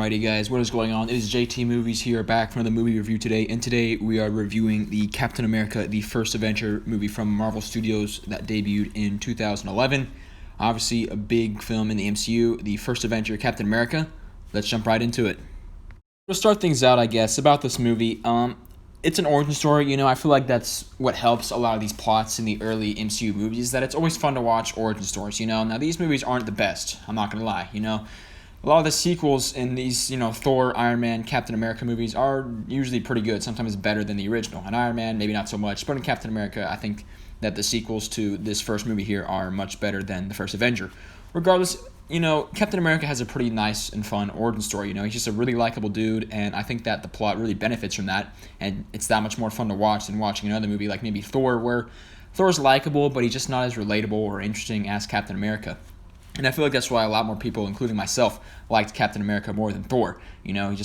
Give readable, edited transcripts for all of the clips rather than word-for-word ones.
Alrighty guys, what is going on? It is JTMovies here, back for another movie review today, and today we are reviewing the Captain America, the first Avenger movie from Marvel Studios that debuted in 2011. Obviously a big film in the MCU, the first Avenger, Captain America. Let's jump right into it. To start things out, I guess, about this movie, it's an origin story. I feel like that's what helps a lot of these plots in the early MCU movies, that it's always fun to watch origin stories, Now, these movies aren't the best, I'm not going to lie, A lot of the sequels in these, Thor, Iron Man, Captain America movies are usually pretty good, sometimes better than the original. In Iron Man, maybe not so much, but in Captain America, I think that the sequels to this first movie here are much better than the first Avenger. Regardless, Captain America has a pretty nice and fun origin story. He's just a really likable dude, and I think that the plot really benefits from that, and it's that much more fun to watch than watching another movie like maybe Thor, where Thor's likable, but he's just not as relatable or interesting as Captain America. And I feel like that's why a lot more people, including myself, liked Captain America more than Thor.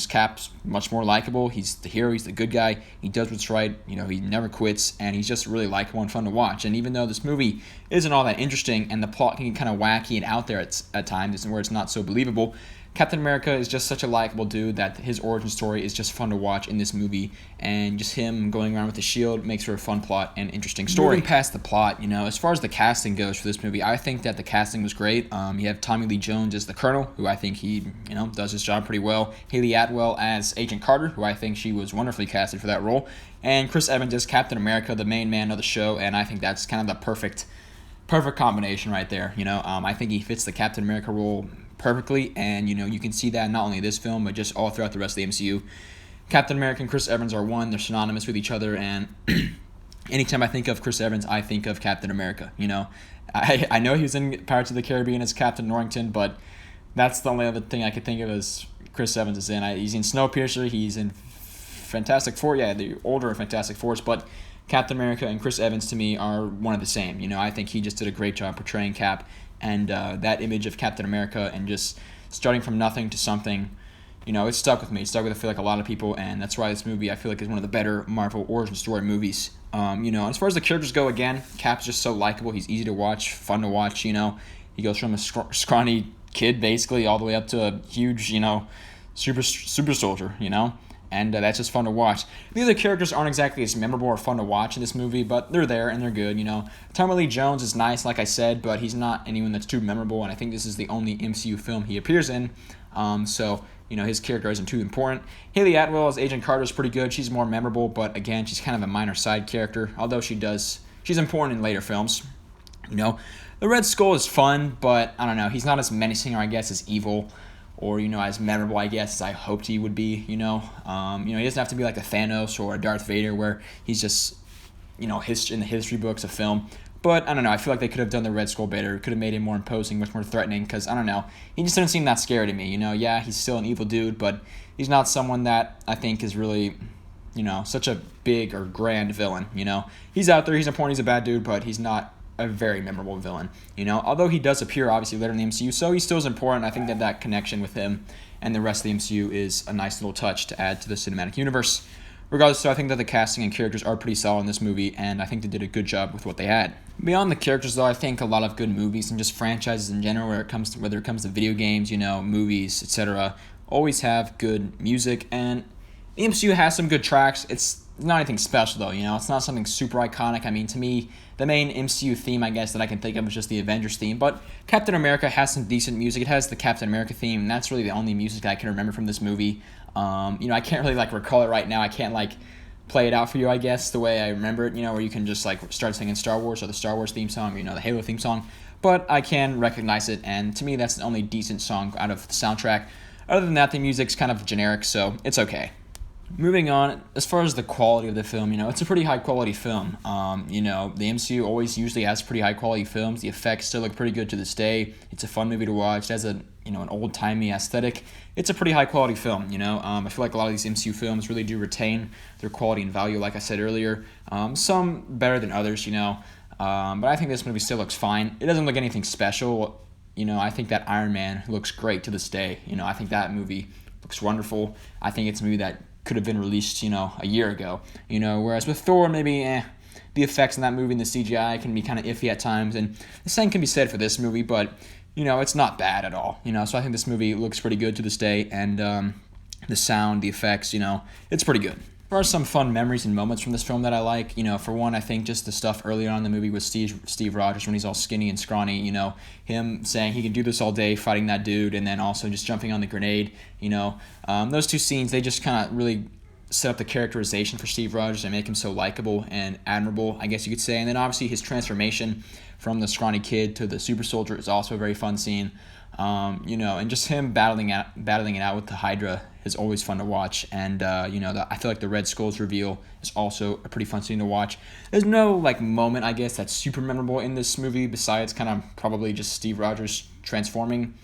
Cap's much more likable. He's the hero. He's the good guy. He does what's right. He never quits, and he's just really likable and fun to watch. And even though this movie isn't all that interesting, and the plot can get kind of wacky and out there at times, where it's not so believable, Captain America is just such a likable dude that his origin story is just fun to watch in this movie, and just him going around with the shield makes for a fun plot and interesting story. Moving past the plot, as far as the casting goes for this movie, I think that the casting was great. You have Tommy Lee Jones as the Colonel, who I think he, does his job pretty well. Haley Atwell as Agent Carter, who I think she was wonderfully casted for that role. And Chris Evans as Captain America, the main man of the show, and I think that's kind of the perfect combination right there. I think he fits the Captain America role perfectly, and you can see that not only this film but just all throughout the rest of the MCU. Captain America and Chris Evans are one. They're synonymous with each other, and anytime I think of Chris Evans, I think of Captain America. I know he was in Pirates of the Caribbean as Captain Norrington, but that's the only other thing I could think of as Chris Evans is in. He's in Snowpiercer, he's in Fantastic Four, the older Fantastic Fours, but Captain America and Chris Evans to me are one of the same. I think he just did a great job portraying Cap, and that image of Captain America and just starting from nothing to something, it stuck with me. It stuck with, I feel like, a lot of people, and that's why this movie, I feel like, is one of the better Marvel origin story movies. As far as the characters go, again, Cap's just so likable. He's easy to watch, fun to watch, He goes from a scrawny kid, basically, all the way up to a huge, super soldier, And that's just fun to watch. The other characters aren't exactly as memorable or fun to watch in this movie, but they're there and they're good, Tommy Lee Jones is nice, like I said, but he's not anyone that's too memorable, and I think this is the only MCU film he appears in. So his character isn't too important. Haley Atwell as Agent Carter is pretty good. She's more memorable, but again, she's kind of a minor side character, although she's important in later films. The Red Skull is fun, but I don't know, he's not as menacing or I guess as evil, or as memorable, I guess, as I hoped he would be. He doesn't have to be like a Thanos or a Darth Vader, where he's just in the history books of film. But I don't know, I feel like they could have done the Red Skull better, could have made him more imposing, much more threatening, because I don't know, he just doesn't seem that scary to me. He's still an evil dude, but he's not someone that I think is really such a big or grand villain. He's out there, he's important, he's a bad dude, but he's not a very memorable villain, although he does appear obviously later in the MCU, so he still is important. I think that connection with him and the rest of the MCU is a nice little touch to add to the cinematic universe. Regardless, so I think that the casting and characters are pretty solid in this movie, and I think they did a good job with what they had. Beyond the characters, though, I think a lot of good movies and just franchises in general, whether it comes to video games, movies, etc., always have good music, and the MCU has some good tracks. It's not anything special, though, it's not something super iconic. I mean, to me, the main MCU theme, I guess, that I can think of is just the Avengers theme, but Captain America has some decent music. It has the Captain America theme, and that's really the only music that I can remember from this movie. I can't really, recall it right now. I can't, play it out for you, I guess, the way I remember it, where you can just, start singing Star Wars or the Star Wars theme song, or, the Halo theme song, but I can recognize it, and to me, that's the only decent song out of the soundtrack. Other than that, the music's kind of generic, so it's okay. Moving on, as far as the quality of the film, it's a pretty high-quality film. The MCU always usually has pretty high-quality films. The effects still look pretty good to this day. It's a fun movie to watch. It has an old-timey aesthetic. It's a pretty high-quality film, I feel like a lot of these MCU films really do retain their quality and value, like I said earlier. Some better than others, but I think this movie still looks fine. It doesn't look anything special. I think that Iron Man looks great to this day. I think that movie looks wonderful. I think it's a movie that could have been released, a year ago. Whereas with Thor, maybe the effects in that movie and the CGI can be kind of iffy at times, and the same can be said for this movie, but it's not bad at all. So I think this movie looks pretty good to this day, and the sound, the effects, it's pretty good. There are some fun memories and moments from this film that I like. For one, I think just the stuff earlier on in the movie with Steve Rogers when he's all skinny and scrawny. Him saying he can do this all day fighting that dude, and then also just jumping on the grenade. Those two scenes, they just kind of really set up the characterization for Steve Rogers and make him so likable and admirable, I guess you could say. And then obviously his transformation from the scrawny kid to the super soldier is also a very fun scene. And just him battling it out with the Hydra is always fun to watch. And I feel like the Red Skull's reveal is also a pretty fun scene to watch. There's no moment, I guess, that's super memorable in this movie besides kind of probably just Steve Rogers transforming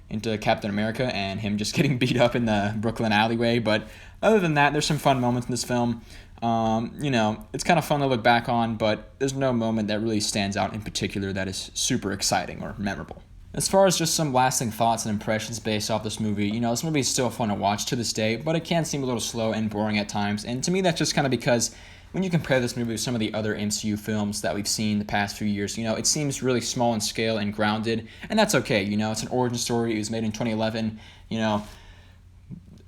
into Captain America and him just getting beat up in the Brooklyn alleyway. But other than that, there's some fun moments in this film. It's kind of fun to look back on, but there's no moment that really stands out in particular that is super exciting or memorable. As far as just some lasting thoughts and impressions based off this movie, this movie is still fun to watch to this day, but it can seem a little slow and boring at times. And to me, that's just kind of because when you compare this movie with some of the other MCU films that we've seen the past few years, it seems really small in scale and grounded, and that's okay. It's an origin story. It was made in 2011.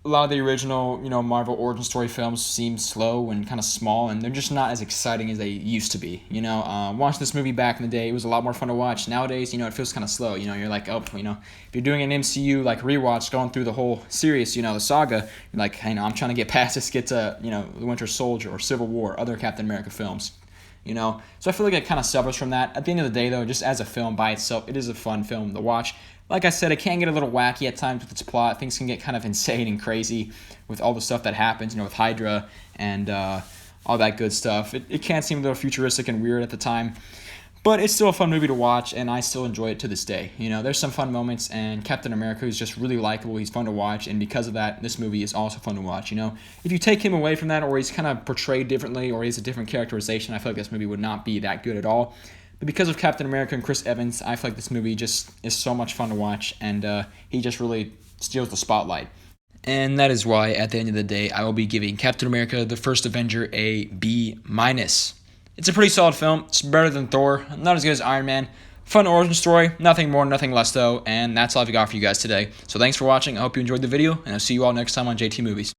A lot of the original, Marvel origin story films seem slow and kind of small, and they're just not as exciting as they used to be. Watching this movie back in the day, it was a lot more fun to watch. Nowadays, it feels kind of slow. You're like, if you're doing an MCU rewatch, going through the whole series, the saga, you're like, hey, I'm trying to get past this, get to, The Winter Soldier or Civil War, other Captain America films. So I feel like it kind of suffers from that. At the end of the day, though, just as a film by itself, it is a fun film to watch. Like I said, it can get a little wacky at times with its plot. Things can get kind of insane and crazy with all the stuff that happens, with Hydra and all that good stuff. It can seem a little futuristic and weird at the time, but it's still a fun movie to watch, and I still enjoy it to this day. There's some fun moments, and Captain America is just really likable. He's fun to watch, and because of that, this movie is also fun to watch. If you take him away from that, or he's kind of portrayed differently, or he's a different characterization, I feel like this movie would not be that good at all. But because of Captain America and Chris Evans, I feel like this movie just is so much fun to watch, and he just really steals the spotlight. And that is why, at the end of the day, I will be giving Captain America: The First Avenger a B-. It's a pretty solid film. It's better than Thor. Not as good as Iron Man. Fun origin story. Nothing more, nothing less, though. And that's all I've got for you guys today. So thanks for watching. I hope you enjoyed the video, and I'll see you all next time on JT Movies.